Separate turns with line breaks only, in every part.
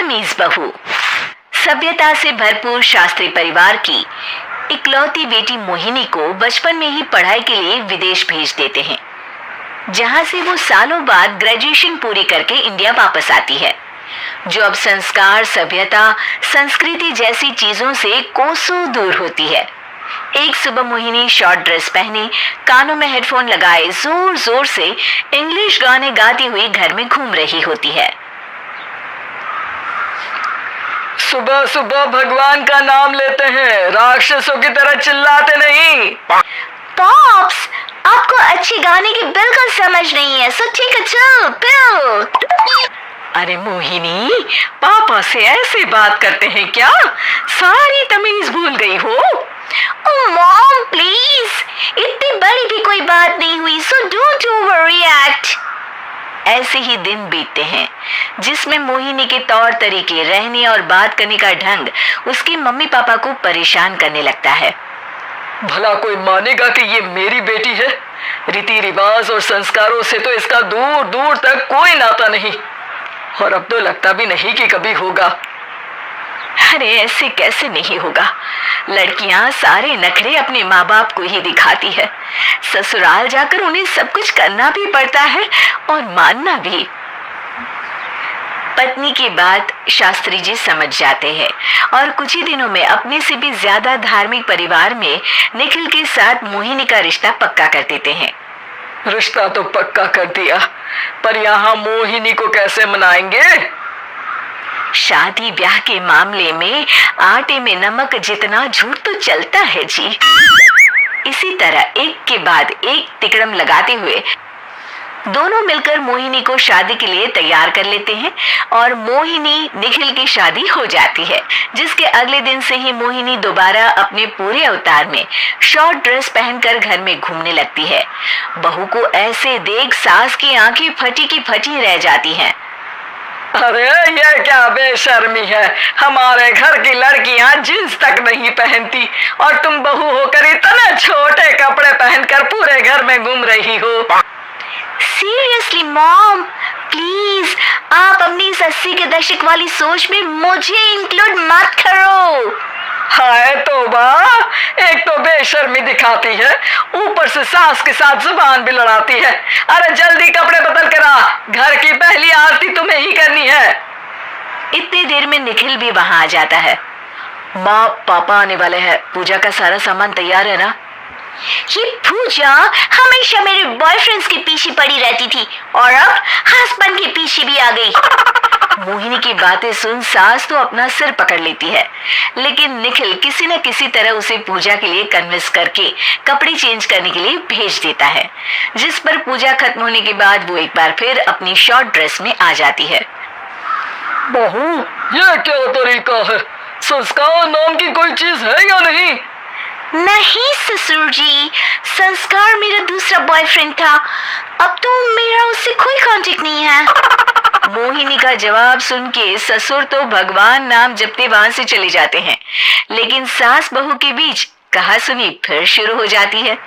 बदतमीज बहू। सभ्यता से भरपूर शास्त्री परिवार की इकलौती बेटी मोहिनी को बचपन में ही पढ़ाई के लिए विदेश भेज देते हैं, जहां से वो सालों बाद ग्रेजुएशन पूरी करके इंडिया वापस आती है, जो अब संस्कार, सभ्यता, संस्कृति जैसी चीजों से कोसों दूर होती है। एक सुबह मोहिनी शॉर्ट ड्रेस पहने, कानों में हेडफोन लगाए जोर जोर से इंग्लिश गाने गाती हुई घर में घूम रही होती है।
सुबह सुबह भगवान का नाम लेते हैं, राक्षसों की तरह चिल्लाते नहीं।
पॉप्स, आपको अच्छे गाने की बिल्कुल समझ नहीं है, सो ठीक है, चल पियो।
अरे मोहिनी, पापा से ऐसे बात करते हैं क्या? सारी तमीज भूल गई हो?
ओह मॉम प्लीज, इतनी बड़ी भी कोई बात नहीं हुई, सो डोंट ओवररिएक्ट। ऐसे ही दिन बीतते हैं जिसमें मोहिनी के तौर तरीके, रहने और बात करने का ढंग उसके मम्मी पापा को परेशान करने लगता है।
भला कोई मानेगा कि ये मेरी बेटी है? रीति रिवाज और संस्कारों से तो इसका दूर दूर तक कोई नाता नहीं, और अब तो लगता भी नहीं कि कभी होगा।
अरे ऐसे कैसे नहीं होगा? लड़कियां सारे नखरे अपने माँ बाप को ही दिखाती है। ससुराल जाकर उन्हें सब कुछ करना भी पड़ता है और मानना भी। पत्नी की बात शास्त्री जी समझ जाते हैं और कुछ ही दिनों में अपने से भी ज्यादा धार्मिक परिवार में निखिल के साथ मोहिनी का रिश्ता पक्का कर देते हैं।
रिश्ता तो पक्का कर दिया, पर यहाँ मोहिनी को कैसे मनाएंगे?
शादी ब्याह के मामले में आटे में नमक जितना झूठ तो चलता है जी। इसी तरह एक के बाद एक तिकड़म लगाते हुए दोनों मिलकर मोहिनी को शादी के लिए तैयार कर लेते हैं और मोहिनी निखिल की शादी हो जाती है, जिसके अगले दिन से ही मोहिनी दोबारा अपने पूरे अवतार में शॉर्ट ड्रेस पहनकर घर में घूमने लगती है। बहू को ऐसे देख सास की आंखें फटी की फटी रह जाती हैं।
अरे ये क्या बेशर्मी है, हमारे घर की लड़कियां जींस तक नहीं पहनती और तुम बहू होकर इतने छोटे कपड़े पहनकर पूरे घर में घूम रही हो।
सीरियसली मॉम, प्लीज आप अपनी इस 80 के दशक वाली सोच में मुझे इंक्लूड मत करो।
हाय तौबा, एक तो बेशर्मी दिखाती है, ऊपर से सास के साथ जुबान भी लड़ाती है। अरे जल्दी कपड़े बदल कर आ, घर की पहली आरती तुम्हें ही करनी है।
इतनी देर में निखिल भी वहां आ जाता है।
माँ पापा आने वाले हैं, पूजा का सारा सामान तैयार है ना?
ये पूजा हमेशा मेरे बॉयफ्रेंड्स के पीछे पड़ी रहती थी और अब हस्बैंड के पीछे भी आ गई।
मोहिनी की बातें सुन सास तो अपना सिर पकड़ लेती है, लेकिन निखिल किसी न किसी तरह उसे पूजा के लिए कन्विंस करके कपड़े चेंज करने के लिए भेज देता है, जिस पर पूजा खत्म होने के बाद वो एक बार फिर अपनी शॉर्ट ड्रेस में आ जाती है। बहू, ये क्या तरीका है? संस्कार नाम की कोई चीज है या नहीं?
नहीं ससुर जी, संस्कार मेरा दूसरा बॉयफ्रेंड था, अब तो मेरा उससे कोई कांटेक्ट नहीं है।
मोहिनी का जवाब सुन के ससुर तो भगवान नाम जपते वहां से चले जाते हैं, लेकिन सास बहू के बीच कहा सुनी फिर शुरू हो जाती है,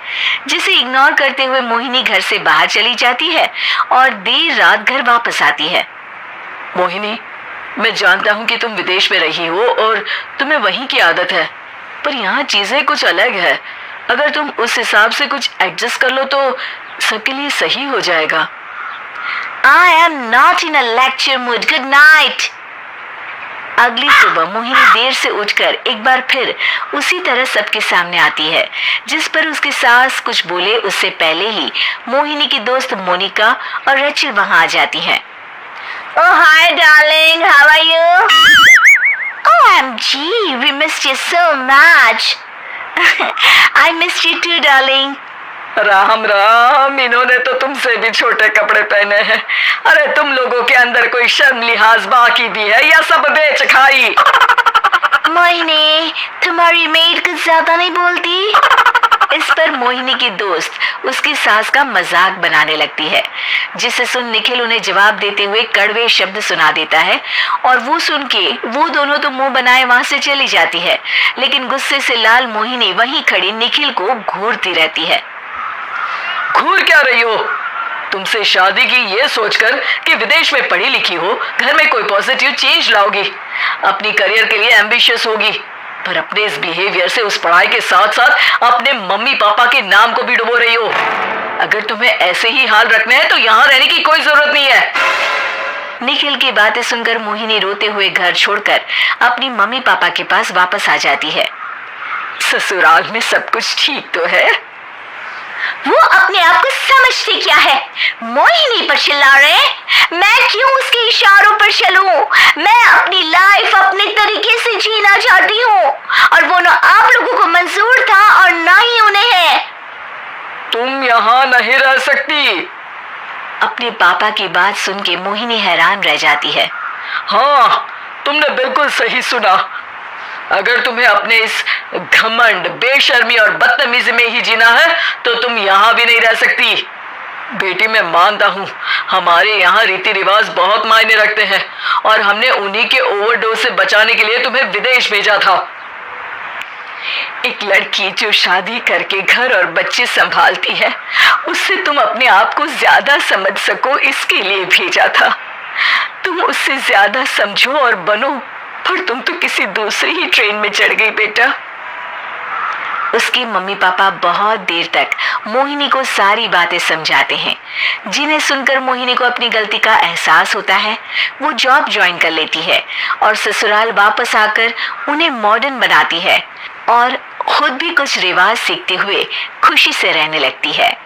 जिसे इग्नोर करते हुए मोहिनी घर से बाहर चली जाती है और देर रात घर वापस आती है। मोहिनी, मैं जानता हूँ कि तुम विदेश में रही हो और तुम्हें वहीं की आदत है, पर यहाँ चीजें कुछ अलग है। अगर तुम उस हिसाब से कुछ एडजस्ट कर लो तो सबके लिए सही हो जाएगा।
I am not in a lecture mood. Good night.
अगली सुबह मोहिनी देर से उठकर एक बार फिर उसी तरह सबके सामने आती है, जिस पर उसकी सास कुछ बोले उससे पहले ही मोहिनी की दोस्त मोनिका और रचिल वहां आ जाती हैं।
Oh hi darling, how are you? OMG, we missed you so much. I missed you too darling.
Ram Ram, इन्होंने तो तुमसे भी छोटे कपड़े पहने हैं। अरे तुम लोगों के अंदर कोई शर्म लिहाज बाकी भी है या सब बेच खाई?
मोहिनी, तुम्हारी मेड कुछ ज्यादा नहीं बोलती?
इस पर मोहिनी की दोस्त उसकी सास का मजाक बनाने लगती है, जिसे सुन निखिल उन्हें जवाब देते हुए कड़वे शब्द सुना देता है और वो सुन के वो दोनों तो मुंह बनाए वहां से चली जाती है, लेकिन गुस्से से लाल मोहिनी वहीं खड़ी निखिल को घूरती रहती है। घूर क्या रही हो? तुमसे शादी की ये सोचकर कि विदेश में पढ़ी लिखी हो, घर में कोई पॉजिटिव चेंज लाओगी, अपनी करियर के लिए एम्बिशियस होगी, पर अपने इस बिहेवियर से उस पढ़ाई के साथ साथ अपने मम्मी पापा के नाम को भी डुबो रही हो। अगर तुम्हें ऐसे ही हाल रखने हैं तो यहाँ रहने की कोई जरूरत नहीं है।
निखिल की बातें सुनकर मोहिनी रोते हुए घर छोड़कर अपनी मम्मी पापा के पास वापस आ जाती है।
ससुराल में सब कुछ ठीक तो है?
वो अपने आप को समझते क्या है? मोहिनी पर चिल्ला रहे? मैं क्यों उसके इशारों पर चलूं? मैं अपनी लाइफ अपने तरीके से जीना चाहती हूँ और वो ना आप लोगों को मंजूर था और ना ही उन्हें है।
तुम यहाँ नहीं रह सकती।
अपने पापा की बात सुन के मोहिनी हैरान रह जाती है।
हाँ, तुमने बिल्कुल सही सुना। अगर तुम्हें अपने इस घमंड, बेशर्मी और बदतमीजी में ही जीना है तो तुम यहाँ भी नहीं रह सकती। बेटी, मैं मानता हूँ हमारे यहाँ रीति रिवाज बहुत मायने रखते हैं और हमने उन्हीं के ओवरडोज से बचाने के लिए तुम्हें विदेश भेजा था। एक लड़की जो शादी करके घर और बच्चे संभालती है, उससे तुम अपने आप को ज्यादा समझ सको इसके लिए भेजा था। तुम उससे ज्यादा समझो और बनो, पर तुम तो किसी दूसरी ही ट्रेन में चढ़ गई बेटा। उसके मम्मी पापा बहुत देर तक मोहिनी को सारी बातें समझाते हैं, जिन्हें सुनकर मोहिनी को अपनी गलती का एहसास होता है। वो जॉब ज्वाइन कर लेती है और ससुराल वापस आकर उन्हें मॉडर्न बनाती है और खुद भी कुछ रिवाज सीखते हुए खुशी से रहने लगती है।